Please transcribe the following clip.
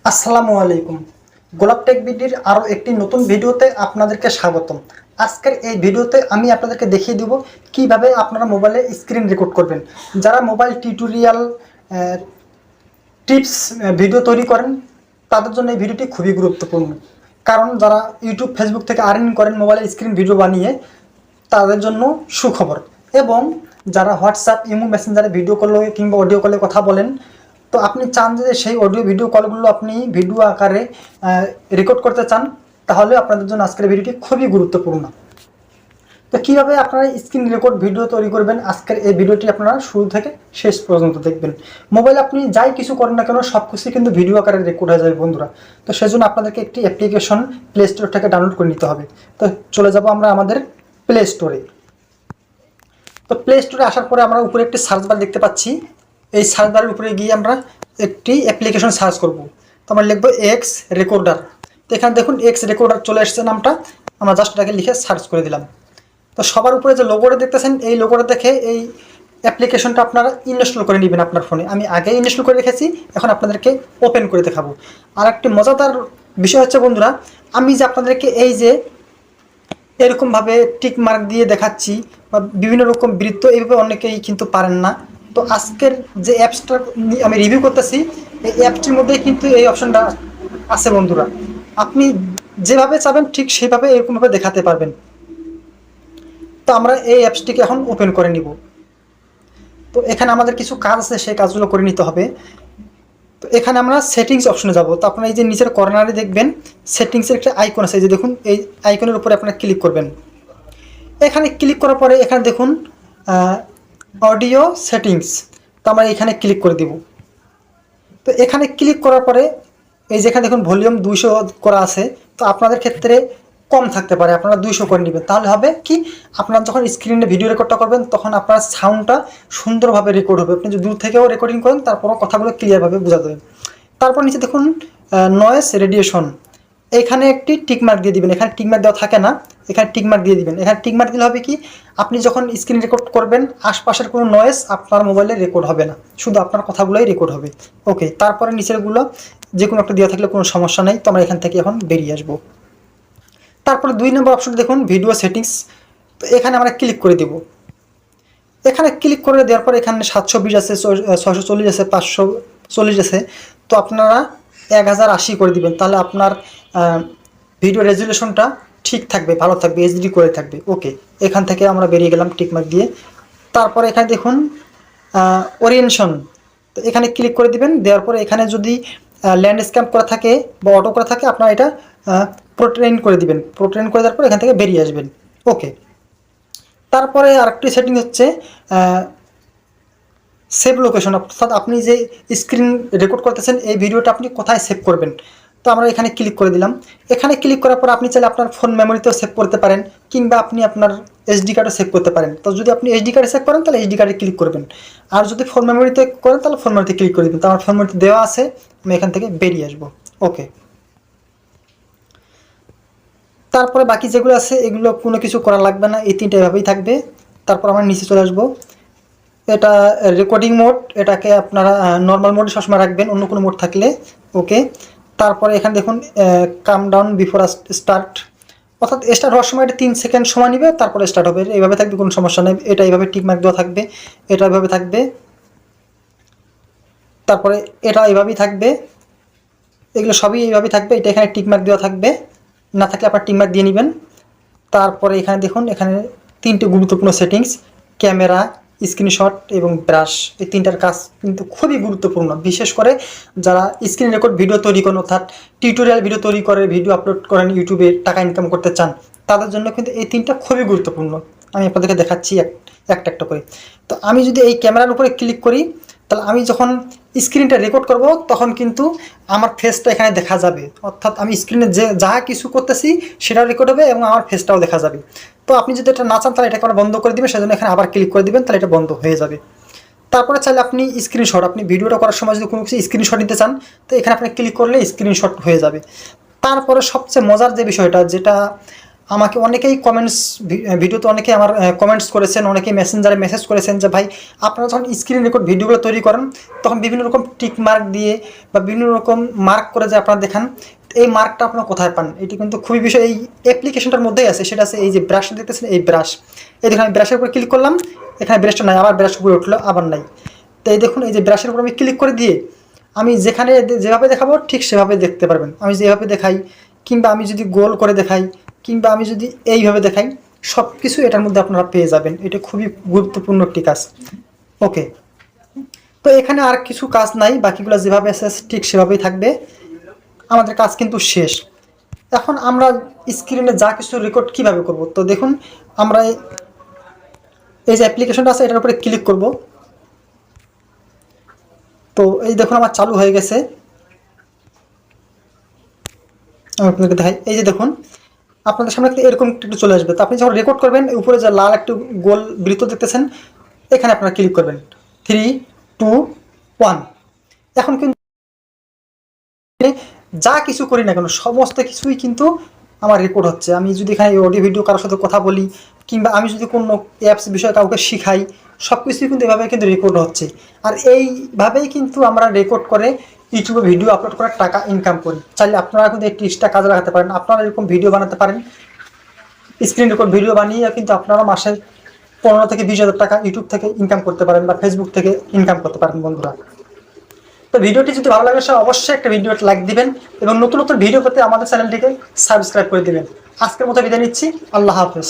আসসালামু আলাইকুম। গোলাপ টেক বিডির আরও একটি নতুন ভিডিওতে আপনাদেরকে স্বাগতম। আজকের এই ভিডিওতে আমি আপনাদেরকে দেখিয়ে দেব কিভাবে আপনারা মোবাইলে স্ক্রিন রেকর্ড করবেন। যারা মোবাইল টিউটোরিয়াল টিপস ভিডিও তৈরি করেন তাদের জন্য এই ভিডিওটি খুবই গুরুত্বপূর্ণ, কারণ যারা ইউটিউব ফেসবুক থেকে আর্নিং করেন মোবাইলে স্ক্রিন ভিডিও বানিয়ে তাদের জন্য সুখবর। এবং যারা হোয়াটসঅ্যাপ ইমো মেসেঞ্জারে ভিডিও কলে কিংবা অডিও কলে কথা বলেন, তো আপনি চান যে সেই অডিও ভিডিও কলগুলো আপনি ভিডিও আকারে রেকর্ড করতে চান, তাহলে আপনাদের জন্য আজকের ভিডিওটি খুবই গুরুত্বপূর্ণ। তো কীভাবে আপনারা স্ক্রিন রেকর্ড ভিডিও তৈরি করবেন, আজকের এই ভিডিওটি আপনারা শুরু থেকে শেষ পর্যন্ত দেখবেন। মোবাইল আপনি যাই কিছু করেন না কেন সব কিছু কিন্তু ভিডিও আকারে রেকর্ড হয়ে যাবে বন্ধুরা। তো সেজন্য আপনাদেরকে একটি অ্যাপ্লিকেশন প্লে স্টোর থেকে ডাউনলোড করে নিতে হবে। তো চলে যাব আমরা আমাদের প্লে স্টোরে। তো প্লে স্টোরে আসার পরে আমরা উপরে একটি সার্চ বার দেখতে পাচ্ছি। এই সার্চ বারের উপরে গিয়ে আমরা একটি অ্যাপ্লিকেশন সার্চ করব। তো আমরা লিখব এক্স রেকর্ডার। তো এখানে দেখুন এক্স রেকর্ডার চলে এসেছে নামটা, আমরা জাস্ট এটাকে লিখে সার্চ করে দিলাম। তো সবার উপরে যে লোগোটা দেখতেছেন এই লোগোটা দেখে এই অ্যাপ্লিকেশনটা আপনারা ইনস্টল করে নেবেন আপনার ফোনে। আমি আগে ইনস্টল করে রেখেছি, এখন আপনাদেরকে ওপেন করে দেখাবো। আর একটি মজাদার বিষয় হচ্ছে বন্ধুরা, আমি যে আপনাদেরকে এই যে এরকমভাবে টিক মার্ক দিয়ে দেখাচ্ছি বা বিভিন্ন রকম বৃত্ত, এইভাবে অনেকেই কিন্তু পারেন না। তো আজকের যে অ্যাপসটা আমি রিভিউ করতেছি এই অ্যাপটির মধ্যেই কিন্তু এই অপশনটা আছে বন্ধুরা। আপনি যেভাবে চাবেন ঠিক সেইভাবে এরকমভাবে দেখাতে পারবেন। তো আমরা এই অ্যাপসটিকে এখন ওপেন করে নিব। তো এখানে আমাদের কিছু কাজ আছে, সেই কাজগুলো করে নিতে হবে। তো এখানে আমরা সেটিংস অপশনে যাব। তো আপনারা এই যে নিচের কর্নারে দেখবেন সেটিংসের একটা আইকন আছে, এই যে দেখুন এই আইকনের উপরে আপনারা ক্লিক করবেন। এখানে ক্লিক করার পরে এখানে দেখুন অডিও সেটিংস। তো আমরা এখানে ক্লিক করে দেব। তো এখানে ক্লিক করার পরে এই যেখানে দেখুন ভলিউম 200 করা আছে। তো আপনাদের ক্ষেত্রে কম থাকতে পারে, আপনারা 200 করে নেবেন। তাহলে হবে কি, আপনারা যখন স্ক্রিনে ভিডিও রেকর্ডটা করবেন তখন আপনার সাউন্ডটা সুন্দরভাবে রেকর্ড হবে। আপনি যদি দূর থেকেও রেকর্ডিং করেন তারপরও কথাগুলো ক্লিয়ারভাবে বোঝা যাবে। তারপর নিচে দেখুন নয়েজ রেডিয়েশন, এখানে একটি টিকমার্ক দিয়ে দিবেন। এখানে টিকমার্ক দেওয়া থাকে না, এখানে টিকমার্ক দিয়ে দিবেন। এখানে টিকমার্ক দিলে হবে কি, আপনি যখন স্ক্রিন রেকর্ড করবেন আশপাশের কোনো নয়েজ আপনার মোবাইলে রেকর্ড হবে না, শুধু আপনার কথাগুলোই রেকর্ড হবে। ওকে, তারপরে নিচেরগুলো যে কোনো একটা দেওয়া থাকলে কোনো সমস্যা নেই। তো আমরা এখান থেকে এখন বেরিয়ে আসবো। তারপরে 2 নম্বর অপশনটা দেখুন ভিডিও সেটিংস। তো এখানে আমরা ক্লিক করে দেব। এখানে ক্লিক করে দেওয়ার পর এখানে 720 আছে, 640 আছে, 540 আছে। তো আপনারা 1080 করে দিবেন, তাহলে আপনার ভিডিও রেজুলেশনটা ঠিক থাকবে, ভালো থাকবে, এইচডি করে থাকবে। ওকে, এখান থেকে আমরা বেরিয়ে গেলাম টিকমার্ক দিয়ে। তারপরে এখানে দেখুন ওরিয়েন্টেশন। তো এখানে ক্লিক করে দিবেন। দেওয়ার পরে এখানে যদি ল্যান্ডস্কেপ করা থাকে বা অটো করা থাকে আপনারা এটা প্রোট্রেন করে দিবেন। প্রোট্রেন করে দেওয়ার পর এখান থেকে বেরিয়ে আসবেন। ওকে, তারপরে আরেকটি সেটিং হচ্ছে সেভ লোকেশন, অর্থাৎ আপনি যে স্ক্রিন রেকর্ড করতেছেন এই ভিডিওটা আপনি কোথায় সেভ করবেন। তো আমরা এখানে ক্লিক করে দিলাম। এখানে ক্লিক করার পর আপনি চাইলে আপনার ফোন মেমোরিতেও সেভ করতে পারেন, কিংবা আপনি আপনার এসডি কার্ডে সেভ করতে পারেন। তো যদি আপনি এসডি কার্ডে সেভ করেন তাহলে এসডি কার্ডে ক্লিক করবেন, আর যদি ফোন মেমোরিতে করেন তাহলে ফোন মেমোরিতে ক্লিক করে দেবেন। তো আমার ফোন মেমোরিতে দেওয়া আছে, আমি এখান থেকে বেরিয়ে আসবো। ওকে, তারপরে বাকি যেগুলো আছে এগুলো কোনো কিছু করা লাগবে না, এই তিনটা এভাবেই থাকবে। তারপর আমরা নিচে চলে আসবো। এটা রেকর্ডিং মোড, এটাকে আপনারা নর্মাল মোডে সবসময় রাখবেন, অন্য কোনো মোড থাকলে। ওকে, তারপরে এখানে দেখুন কাম ডাউন বিফোর স্টার্ট, অর্থাৎ স্টার্ট হওয়ার সময় এটা 3 সেকেন্ড সময় নেবে, তারপরে স্টার্ট হবে। এইভাবে থাকবে, কোনো সমস্যা নেই। এটা এইভাবে টিকমার্ক দেওয়া থাকবে, এটা এইভাবে থাকবে, তারপরে এটা এইভাবেই থাকবে, এগুলো সবই এইভাবেই থাকবে। এটা এখানে টিকমার্ক দেওয়া থাকবে, না থাকলে আপনার টিকমার্ক দিয়ে নেবেন। তারপরে এখানে দেখুন এখানে 3টে গুরুত্বপূর্ণ সেটিংস, ক্যামেরা, স্ক্রিনশট এবং ব্রাশ। এই 3টার কাজ কিন্তু খুবই গুরুত্বপূর্ণ, বিশেষ করে যারা স্ক্রিন রেকর্ড ভিডিও তৈরি করেন, অর্থাৎ টিউটোরিয়াল ভিডিও তৈরি করে ভিডিও আপলোড করেন ইউটিউবে, টাকা ইনকাম করতে চান, তাদের জন্য কিন্তু এই 3টা খুবই গুরুত্বপূর্ণ। আমি আপনাদেরকে দেখাচ্ছি একটা একটা করে। তো আমি যদি এই ক্যামেরার উপরে ক্লিক করি, তাহলে আমি যখন স্ক্রিনটা রেকর্ড করব তখন কিন্তু আমার ফেসটা এখানে দেখা যাবে, অর্থাৎ আমি স্ক্রিনে যে যা কিছু করতেছি সেটাও রেকর্ড হবে এবং আমার ফেসটাও দেখা যাবে। তো আপনি যদি এটা না চান তাহলে এটাকে বন্ধ করে দিবেন, সেজন্য এখানে আবার ক্লিক করে দিবেন, তাহলে এটা বন্ধ হয়ে যাবে। তারপরে চাইলে আপনি স্ক্রিনশট, আপনি ভিডিওটা করার সময় যদি কোনো কিছু স্ক্রিনশট নিতে চান তো এখানে আপনি ক্লিক করলে স্ক্রিনশট হয়ে যাবে। তারপরে সবচেয়ে মজার যে বিষয়টা, যেটা আমাকে অনেকেই ভিডিওতে অনেকেই আমার কমেন্টস করেছেন, অনেকেই মেসেঞ্জারে মেসেজ করেছেন যে ভাই আপনারা যখন স্ক্রিন রেকর্ড ভিডিওগুলো তৈরি করেন তখন বিভিন্ন রকম টিক মার্ক দিয়ে বা বিভিন্ন রকম মার্ক করে যে আপনারা দেখান, এই মার্কটা আপনারা কোথায় পান? এটি কিন্তু খুবই বিষয় এই অ্যাপ্লিকেশনটার মধ্যেই আছে, সেটা আছে এই যে ব্রাশ দেখতেছেন, এই ব্রাশ, এই দেখুন আমি ব্রাশের উপর ক্লিক করলাম, এখানে ব্রাশটা নাই, আবার ব্রাশ উপরে উঠলো, আবার নাই। তো এই দেখুন এই যে ব্রাশের উপর আমি ক্লিক করে দিয়ে আমি যেখানে যেভাবে দেখাবো ঠিক সেভাবে দেখতে পারবেন। আমি যেভাবে দেখাই, কিংবা আমি যদি গোল করে দেখাই, কিংবা আমি যদি এইভাবে দেখাই, সব কিছু এটার মধ্যে আপনারা পেয়ে যাবেন। এটা খুবই গুরুত্বপূর্ণ একটি কাজ। ওকে, তো এখানে আর কিছু কাজ নাই, বাকিগুলো যেভাবে আছে ঠিক সেভাবেই থাকবে। আমাদের কাজ কিন্তু শেষ। এখন আমরা স্ক্রিনে যা কিছু রেকর্ড কিভাবে করব, তো দেখুন আমরা এই যে অ্যাপ্লিকেশনটা আছে এটার উপরে ক্লিক করব। তো এই দেখুন আমার চালু হয়ে গেছে, আমি আপনাকে দেখাই। এই যে দেখুন আপনাদের সামনে এরকম একটু চলে আসবে। তো আপনি যখন রেকর্ড করবেন উপরে যে লাল একটু গোল বৃত্ত দেখতেছেন, এখানে আপনারা ক্লিক করবেন। 3, 2, 1। এখন কিন্তু যা কিছু করি না কেন সমস্ত কিছুই কিন্তু আমার রেকর্ড হচ্ছে। আমি যদি এখানে অডিও ভিডিও কারোর সাথে কথা বলি, কিংবা আমি যদি কোনো অ্যাপস বিষয়ে কাউকে শিখাই, সব কিছুই কিন্তু এভাবে কিন্তু রেকর্ড হচ্ছে। আর এইভাবেই কিন্তু আমরা রেকর্ড করে ইউটিউবে ভিডিও আপলোড করে টাকা ইনকাম করি। চাইলে আপনারা কিন্তু এই টিপসটা কাজে লাগাতে পারেন। আপনারা এরকম ভিডিও বানাতে পারেন, স্ক্রিন রেকর্ড ভিডিও বানিয়ে কিন্তু আপনারা মাসে 15 থেকে 20 হাজার টাকা ইউটিউব থেকে ইনকাম করতে পারেন বা ফেসবুক থেকে ইনকাম করতে পারেন বন্ধুরা। তো ভিডিওটি যদি ভালো লাগে অবশ্যই একটা ভিডিওতে লাইক দিবেন এবং নতুন নতুন ভিডিও পেতে আমাদের চ্যানেলটিকে সাবস্ক্রাইব করে দিবেন। আজকের মতো বিদায় নিচ্ছি, আল্লাহ হাফেজ।